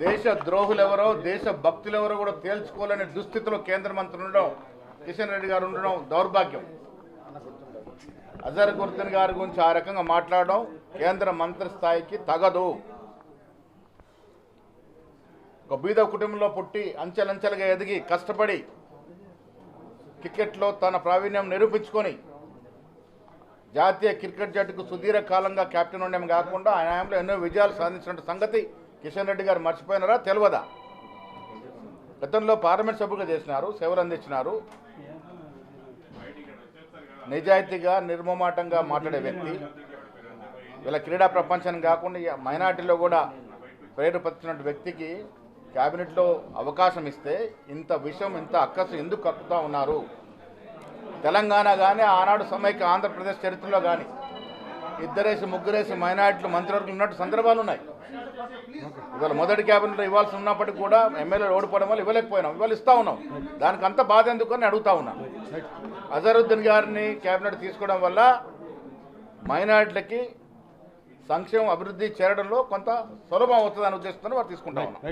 దేశ ద్రోహులెవరో దేశ భక్తులెవరో కూడా తేల్చుకోలేని దుస్థితిలో కేంద్ర మంత్రి ఉండడం, కిషన్ రెడ్డి గారు ఉండడం దౌర్భాగ్యం. అజరుద్దీన్ గారి గురించి ఆ రకంగా మాట్లాడడం కేంద్ర మంత్రి స్థాయికి తగదు. ఒక బీద కుటుంబంలో పుట్టి అంచెలంచెలుగా ఎదిగి కష్టపడి క్రికెట్లో తన ప్రావీణ్యం నిరూపించుకొని జాతీయ క్రికెట్ జట్టుకు సుదీర్ఘకాలంగా కెప్టెన్ ఉండడం కాకుండా ఆయనలో ఎన్నో విజయాలు సాధించిన సంగతి కిషన్ రెడ్డి గారు మర్చిపోయినారా, తెలియదా? గతంలో పార్లమెంట్ సభ్యులుగా చేసినారు, సేవలు అందించినారు. నిజాయితీగా నిర్మమాటంగా మాట్లాడే వ్యక్తి. వీళ్ళ క్రీడా ప్రపంచాన్ని కాకుండా మైనార్టీలో కూడా ప్రేరేపరిచిన వ్యక్తికి క్యాబినెట్లో అవకాశం ఇస్తే ఇంత విషయం, ఇంత అక్కసు ఎందుకు కక్కుతా ఉన్నారు? తెలంగాణ కానీ ఆనాడు సమైక్య ఆంధ్రప్రదేశ్ చరిత్రలో కానీ ఇద్దరేసి ముగ్గురేసి మైనార్టీలు మంత్రివర్గం ఉన్నట్టు సందర్భాలు ఉన్నాయి. ఇవాళ మొదటి క్యాబినెట్లో ఇవ్వాల్సి ఉన్నప్పటికీ కూడా ఎమ్మెల్యేలు ఓడిపోవడం వల్ల ఇవ్వలేకపోయినాం, ఇవాళ ఇస్తూ ఉన్నాం. దానికి అంత బాధ ఎందుకు అని అడుగుతా ఉన్నాం. అజరుద్దీన్ గారిని క్యాబినెట్ తీసుకోవడం వల్ల మైనార్టీలకి సంక్షేమం అభివృద్ధి చేరడంలో కొంత సులభం అవుతుందని ఉద్దేశంతో వారు తీసుకుంటా ఉన్నాం.